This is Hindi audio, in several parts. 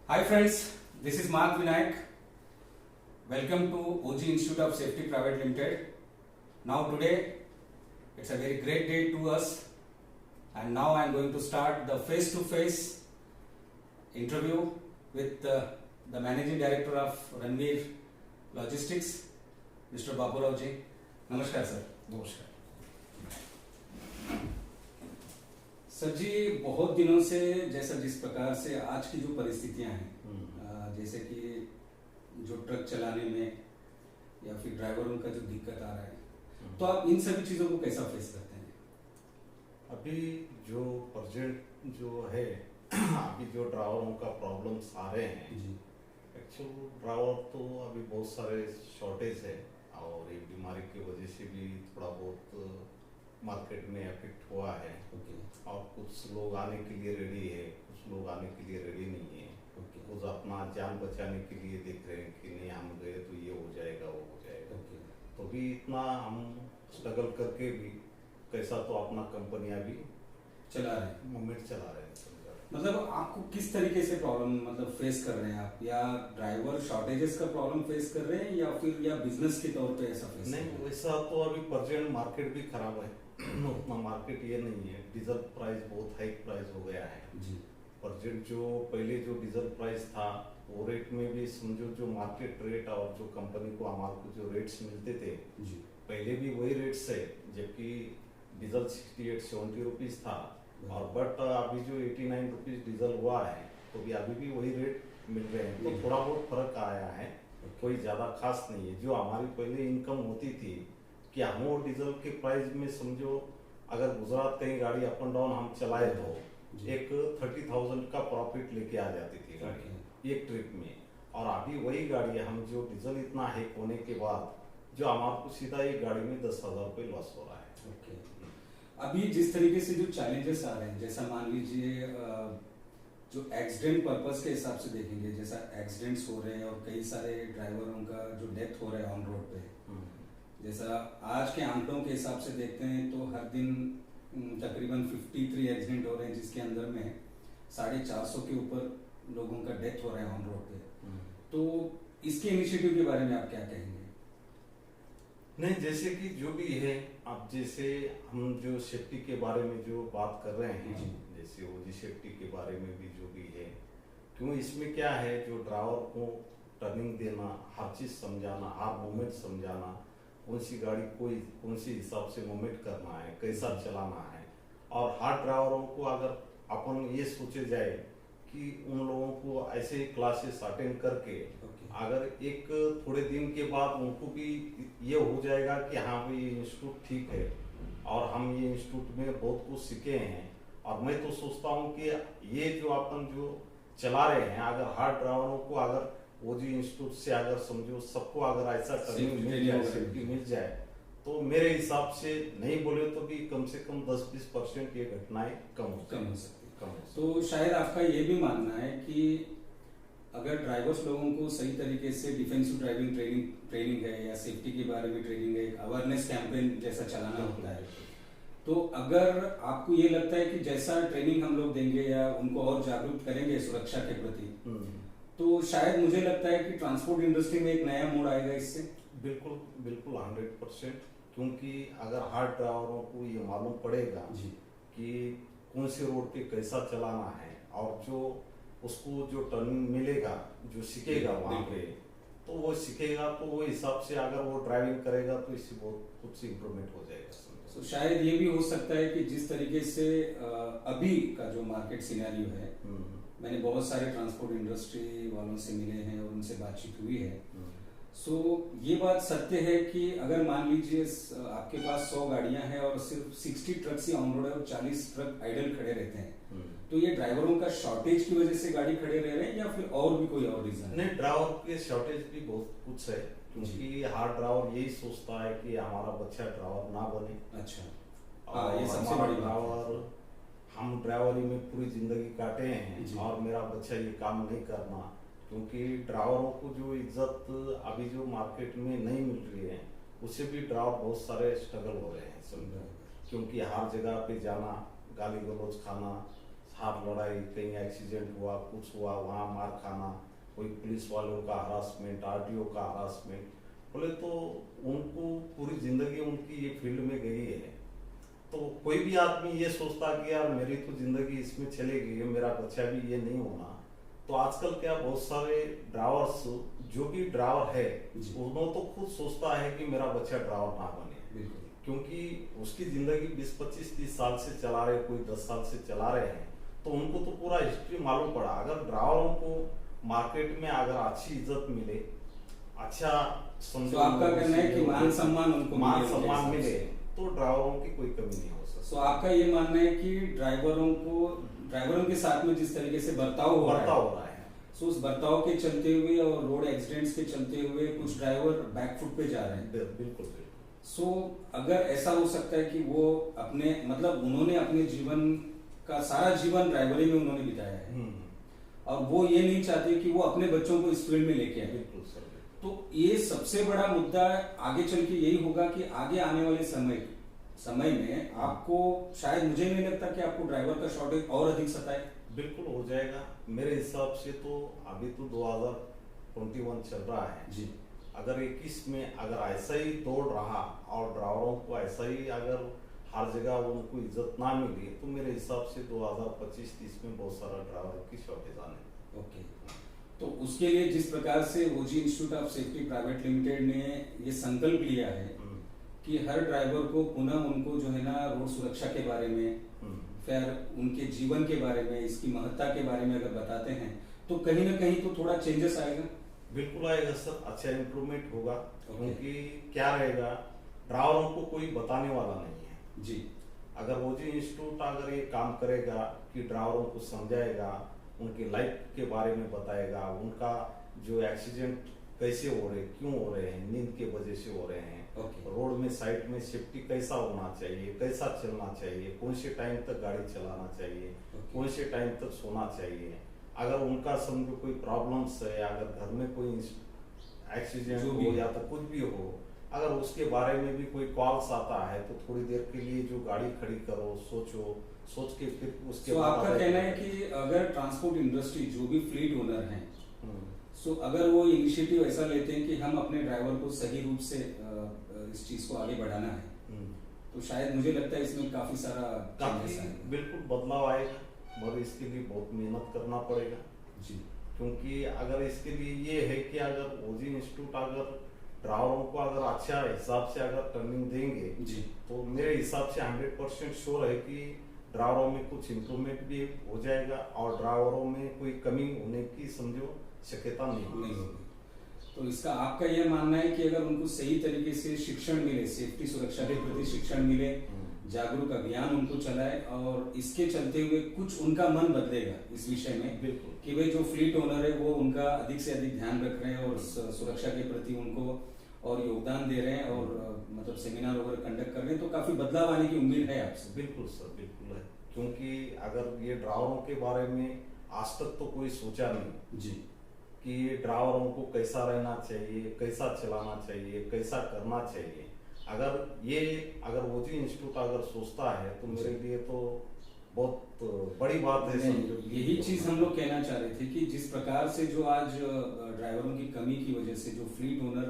Hi friends, this is Mark Vinayak. Welcome to OG Institute of Safety Private Limited. Now today it's a very great day to us, and now I am going to start the face-to-face interview with the Managing Director of Ranveer Logistics, Mr. Baburao ji. नमस्कार सर. नमस्कार सर जी, बहुत दिनों से जैसा जिस प्रकार से आज की जो परिस्थितियां हैं, जैसे कि जो ट्रक चलाने में या फिर ड्राइवरों का जो दिक्कत आ रहा है, तो आप इन सभी चीजों को कैसा फेस करते हैं? अभी जो प्रेजेंट जो है अभी जो ड्राइवरों का प्रॉब्लम्स आ रहे हैं जी. एक्चुअल ड्राइवर तो अभी बहुत सारे शॉर्टेज है और ये बीमारी की वजह से भी थोड़ा बहुत मार्केट में इफेक्ट हुआ है. ओके. और कुछ लोग आने के लिए रेडी है, कुछ लोग आने के लिए रेडी नहीं है. ओके. कुछ अपना जान बचाने के लिए देख रहे हैं कि नहीं हम गए तो ये हो जाएगा वो हो जाएगा. ओके. तो भी इतना हम स्ट्रगल करके भी कैसा तो अपना कंपनी अभी चला रहे हैं. मूवमेंट चला रहे हैं. मतलब आपको किस तरीके से प्रॉब्लम मतलब फेस कर रहे हैं आप, या ड्राइवर शॉर्टेजेस का प्रॉब्लम फेस कर रहे हैं या फिर या बिजनेस के तौर पे ऐसा फेस? नहीं, वैसा तो अभी प्रेजेंट मार्केट भी खराब है. उतना मार्केट ये नहीं है. डीजल प्राइस बहुत हाई प्राइस हो गया है जी. प्रेजेंट जो पहले जो डीजल प्राइस था वो रेट में भी समझो जो मार्केट रेट और जो कंपनी को हमारे को जो रेट्स मिलते थे जी. पहले भी वही रेट्स है, जबकि डीजल 68-70 रुपीज था. और बट अभी जो 89 रुपीज डीजल हुआ है तो भी अभी भी वही रेट मिल रहे हैं. तो थोड़ा बहुत फर्क आया है, कोई ज्यादा खास नहीं है. जो हमारी पहले इनकम होती थी कि हम वो डीजल के प्राइस में समझो अगर गुजरात कहीं गाड़ी अप एंड डाउन हम चलाए तो एक 30,000 का प्रॉफिट लेके आ जाती थी गाड़ी एक ट्रिप में. और अभी वही गाड़ी हम जो डीजल इतना हाइक होने के बाद जो हमारे को सीधा एक गाड़ी में 10,000 रुपये लॉस हो रहा है. ओके. अभी जिस तरीके से जो चैलेंजेस आ रहे हैं, जैसा मान लीजिए जो एक्सीडेंट पर्पस के हिसाब से देखेंगे, जैसा एक्सीडेंट्स हो रहे हैं और कई सारे ड्राइवरों का जो डेथ हो रहा है ऑन रोड पे, जैसा आज के आंकड़ों के हिसाब से देखते हैं तो हर दिन तकरीबन 53 एक्सीडेंट हो रहे हैं, जिसके अंदर में 450 के ऊपर लोगों का डेथ हो रहा है ऑन रोड पे. तो इसके इनिशिएटिव के बारे में आप क्या कहेंगे? नहीं, जैसे कि जो भी है अब जैसे हम जो सेफ्टी के बारे में जो बात कर रहे हैं, जैसे वो जी सेफ्टी के बारे में भी जो भी है, क्यों इसमें क्या है जो ड्राइवर को टर्निंग देना, हर चीज समझाना, हर मोमेंट समझाना, कौन सी गाड़ी कोई कौन सी हिसाब से मूवमेंट करना है, कैसा चलाना है. और हर ड्राइवरों को अगर अपन ये सोचे जाए कि उन लोगों को ऐसे ही क्लासेस अटेंड करके अगर एक थोड़े दिन के बाद उनको भी ये हो जाएगा कि हाँ भाई ये इंस्टीट्यूट ठीक है और हम ये इंस्टीट्यूट में बहुत कुछ सीखे हैं. और मैं तो सोचता हूँ कि ये जो अपन जो चला रहे हैं अगर हर ड्राइवरों को अगर वो जी इंस्टीट्यूट से अगर समझो सबको अगर ऐसा ट्रेनिंग मिल जाए, सेफ्टी मिल जाए, तो मेरे हिसाब से नहीं बोले तो भी कम से कम 10-20% ये घटनाएं कम हो सकती. तो शायद आपका ये भी मानना है कि अगर ड्राइवर्स लोगों को सही तरीके से डिफेंसिव ड्राइविंग ट्रेनिंग है या सेफ्टी के बारे में ट्रेनिंग है, अवेयरनेस कैंपेन जैसा चलाना होता है, तो अगर आपको ये लगता है कि जैसा ट्रेनिंग हम लोग देंगे या उनको और जागरूक करेंगे सुरक्षा के प्रति, तो शायद मुझे लगता है कि ट्रांसपोर्ट इंडस्ट्री में एक नया मोड़ आएगा इससे. बिल्कुल बिल्कुल 100%. क्योंकि अगर हर ड्राइवरों को ये मालूम पड़ेगा कि कौन से रोड पे कैसा चलाना है और जो उसको जो टर्निंग मिलेगा, जो सीखेगा वहाँ पे, तो वो सीखेगा तो वो हिसाब से अगर वो ड्राइविंग करेगा तो इससे बहुत कुछ इम्प्रूवमेंट हो जाएगा. तो शायद ये भी हो सकता है कि जिस तरीके से अभी का जो मार्केट सिनेरियो है, मैंने बहुत सारे ट्रांसपोर्ट इंडस्ट्री वालों से मिले हैं और उनसे बातचीत हुई है. सो ये बात सत्य है कि अगर मान लीजिए आपके पास 100 गाड़ियां हैं और सिर्फ 60 ट्रक ही ऑन रोड है और 40 ट्रक आइडल खड़े रहते हैं, तो ये ड्राइवरों का शॉर्टेज की वजह से गाड़ी खड़े रह रहे हैं या फिर और भी कोई और रीजन? नहीं, ड्राइवर के शॉर्टेज भी बहुत कुछ है. क्योंकि हर ड्राइवर यही सोचता है कि हमारा बच्चा ड्राइवर ना बने. अच्छा. और ये सबसे बड़ी ड्राइवर हम ड्राइवरी में पूरी जिंदगी काटे हैं और मेरा बच्चा ये काम नहीं करना. क्योंकि ड्राइवरों को जो इज्जत अभी जो मार्केट में नहीं मिल रही है उससे भी ड्राइवर बहुत सारे स्ट्रगल हो रहे हैं. समझो, क्योंकि हर जगह पे जाना, गाली गलौज खाना, हाथ लड़ाई, कहीं एक्सीडेंट हुआ, कुछ हुआ, वहाँ मार खाना, कोई पुलिस वालों का हरासमेंट, आरटीओ का हरासमेंट, बोले तो उनको पूरी जिंदगी उनकी ये फील्ड में गई है। तो कोई भी आदमी ये सोचता कि यार मेरी तो जिंदगी इसमें चलेगी, ये मेरा बच्चा भी ये नहीं होना। तो आजकल क्या बहुत सारे ड्राइवर्स, जो भी ड्राइवर है उन्होंने तो खुद सोचता है कि मेरा बच्चा ड्राइवर ना बने, क्योंकि उसकी जिंदगी 20, 25, 30 साल से चला रहे, कोई 10 साल से चला रहे हैं, तो उनको तो पूरा हिस्ट्री मालूम पड़ा। अगर ड्राइवरों को मार्केट में अगर अच्छी इज्जत मिले, अच्छा तो आपका कहना है कि मान सम्मान उनको मिले तो ड्राइवरों की कोई कमी नहीं हो सकती। तो आपका ये मानना है कि ड्राइवरों के साथ में जिस तरीके से बर्ताव हो रहा है, सो उस बर्ताव के चलते हुए और रोड एक्सीडेंट्स के चलते हुए कुछ ड्राइवर बैकफुट पे जा रहे हैं। बिल्कुल। सो अगर ऐसा हो सकता है कि वो अपने मतलब उन्होंने अपने जीवन का सारा जीवन ड्राइवरी में उन्होंने बिताया है और वो ये नहीं चाहते कि वो अपने बच्चों को इस फील्ड में लेके आए। बिल्कुल सर। तो ये सबसे बड़ा मुद्दा आगे चल के यही होगा कि आगे आने वाले समय में आपको शायद, मुझे नहीं लगता कि आपको ड्राइवर का शॉर्टेज और अधिक सताए। बिल्कुल हो जाएगा मेरे हिसाब से। तो अभी तो 2021 चल रहा है जी। अगर 21 में अगर ऐसा ही दौड़ रहा और ड्राइवरों को ऐसा ही अगर हर जगह उनको इज्जत ना मिली, तो मेरे हिसाब से 2025-30 में बहुत सारा ड्राइवर की शॉर्टेज आने। ओके। तो उसके लिए जिस प्रकार से OG institute of safety private limited ने ये संकल्प लिया है कि हर ड्राइवर को पुनः उनको जो है ना रोड सुरक्षा के बारे में, फिर उनके जीवन के बारे में, इसकी महत्ता के बारे में अगर बताते हैं तो कहीं ना कहीं तो थोड़ा चेंजेस आएगा। बिल्कुल आएगा सर, अच्छा इम्प्रूवमेंट होगा। क्योंकि क्या रहेगा, ड्राइवरों को कोई बताने वाला नहीं है जी। अगर ओजी इंस्टीट्यूट अगर ये काम करेगा कि ड्राइवरों को समझाएगा, उनकी लाइफ के बारे में बताएगा, उनका जो एक्सीडेंट कैसे हो रहे, क्यों हो रहे हैं, नींद के वजह से हो रहे हैं, रोड में साइड में सेफ्टी कैसा होना चाहिए, कैसा चलना चाहिए, कौन से टाइम तक गाड़ी चलाना चाहिए, कौन से टाइम तक सोना चाहिए। अगर उनका समझो कोई प्रॉब्लम्स है, अगर घर में कोई एक्सीडेंट हो या तो कुछ भी हो, अगर उसके बारे में भी कोई कॉल्स आता है तो थोड़ी देर के लिए जो गाड़ी खड़ी करो, सोच के फिर उसके बाद आपका कहना है कि अगर ट्रांसपोर्ट इंडस्ट्री जो भी फ्लीट ओनर हैं, सो अगर वो इनिशिएटिव ऐसा लेते हैं कि हम अपने ड्राइवर को सही रूप से इस चीज को आगे बढ़ाना है, तो शायद मुझे लगता है इसमें काफी बिल्कुल बदलाव आएगा, मगर इसके लिए बहुत मेहनत करना पड़ेगा जी। क्योंकि अगर इसके लिए ये है कि अगर ओजी इंस्टीट्यूट अगर ड्राइवरों को अगर अच्छा हिसाब से अगर ट्रेनिंग देंगे जी, तो मेरे हिसाब से 100% श्योर है कि ड्राइवरों में कुछ इम्प्रूवमेंट भी हो जाएगा और ड्राइवरों में कोई कमी होने की समझो शक्यता नहीं होगी। तो इसका आपका यह मानना है कि अगर उनको सही तरीके से शिक्षण मिले, सेफ्टी सुरक्षा के प्रति शिक्षण मिले, जागरूक अभियान उनको चलाए और इसके चलते हुए कुछ उनका मन बदलेगा इस विषय में कि भाई जो फ्लीट ओनर है वो उनका अधिक से अधिक ध्यान रख रहे हैं और सुरक्षा के प्रति उनको और योगदान दे रहे हैं और मतलब सेमिनार वगैरह कंडक्ट कर रहे हैं, तो काफी बदलाव आने की उम्मीद है आपसे। बिल्कुल सर, बिल्कुल है। क्योंकि अगर ये ड्राइवरों के बारे में आज तक तो कोई सोचा नहीं जी कि ड्राइवरों को कैसा रहना चाहिए, कैसा चलाना चाहिए, कैसा करना चाहिए। अगर ओजी इंस्टीट्यूट अगर सोचता है तो मेरे लिए तो बहुत बड़ी बात है। यही चीज हम लोग कहना चाह रहे थे कि जिस प्रकार से जो आज ड्राइवरों की कमी की वजह से जो फ्लीट ओनर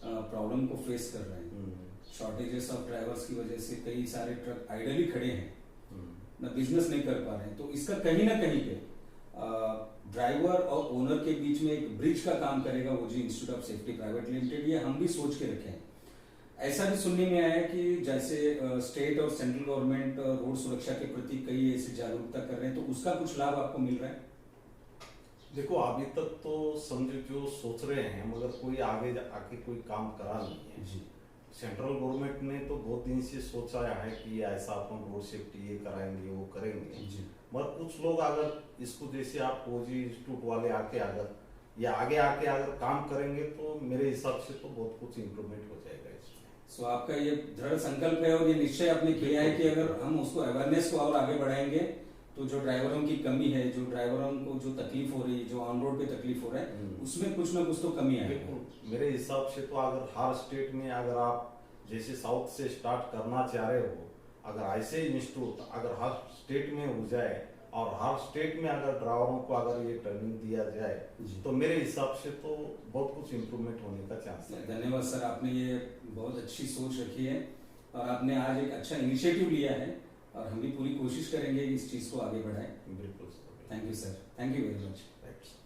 प्रॉब्लम को फेस कर रहे हैं, शॉर्टेजेस ऑफ ड्राइवर्स की वजह से कई सारे ट्रक आइडली खड़े हैं, ना बिजनेस नहीं कर पा रहे हैं, तो इसका कहीं ना कहीं पे ड्राइवर और ओनर के बीच में एक ब्रिज का काम करेगा OG institute of safety private limited. ये हम भी सोच के रखे हैं। ऐसा भी सुनने में आया कि जैसे स्टेट और सेंट्रल गवर्नमेंट रोड सुरक्षा के प्रति कई ऐसी जागरूकता कर रहे हैं, तो उसका कुछ लाभ आपको मिल रहा है? देखो अभी तक तो समझो जो सोच रहे हैं, मगर कोई आगे आके कोई काम करा नहीं है जी। सेंट्रल गवर्नमेंट ने तो बहुत दिन से सोचा है कि ऐसा अपन रोड सेफ्टी ये कराएंगे वो करेंगे जी। मगर कुछ लोग अगर इसको जैसे आप ओजी इंस्टीट्यूट वाले आके अगर या आगे आके अगर काम करेंगे तो मेरे हिसाब से तो बहुत कुछ इम्प्रूवमेंट हो जाएगा इसमें। सो आपका ये दृढ़ संकल्प है और ये निश्चय आपने किया है कि अगर हम उसको अवेयरनेस को और आगे बढ़ाएंगे तो जो ड्राइवरों की कमी है, जो ड्राइवरों को जो तकलीफ हो रही है, जो ऑन रोड पे तकलीफ हो रहा है, उसमें कुछ ना कुछ तो कमी है। बिल्कुल मेरे हिसाब से तो अगर हर स्टेट में अगर आप जैसे साउथ से स्टार्ट करना चाह रहे हो, अगर ऐसे इंस्टीट्यूट अगर हर स्टेट में हो जाए और हर स्टेट में अगर ड्राइवरों को अगर ये ट्रेनिंग दिया जाए जी। तो मेरे हिसाब से तो बहुत कुछ इम्प्रूवमेंट होने का चांस है। धन्यवाद सर, आपने ये बहुत अच्छी सोच रखी है और आपने आज एक अच्छा इनिशिएटिव लिया है और हम भी पूरी कोशिश करेंगे कि इस चीज़ को आगे बढ़ाएं। बिल्कुल sir. Thank you sir, thank you very much. Right.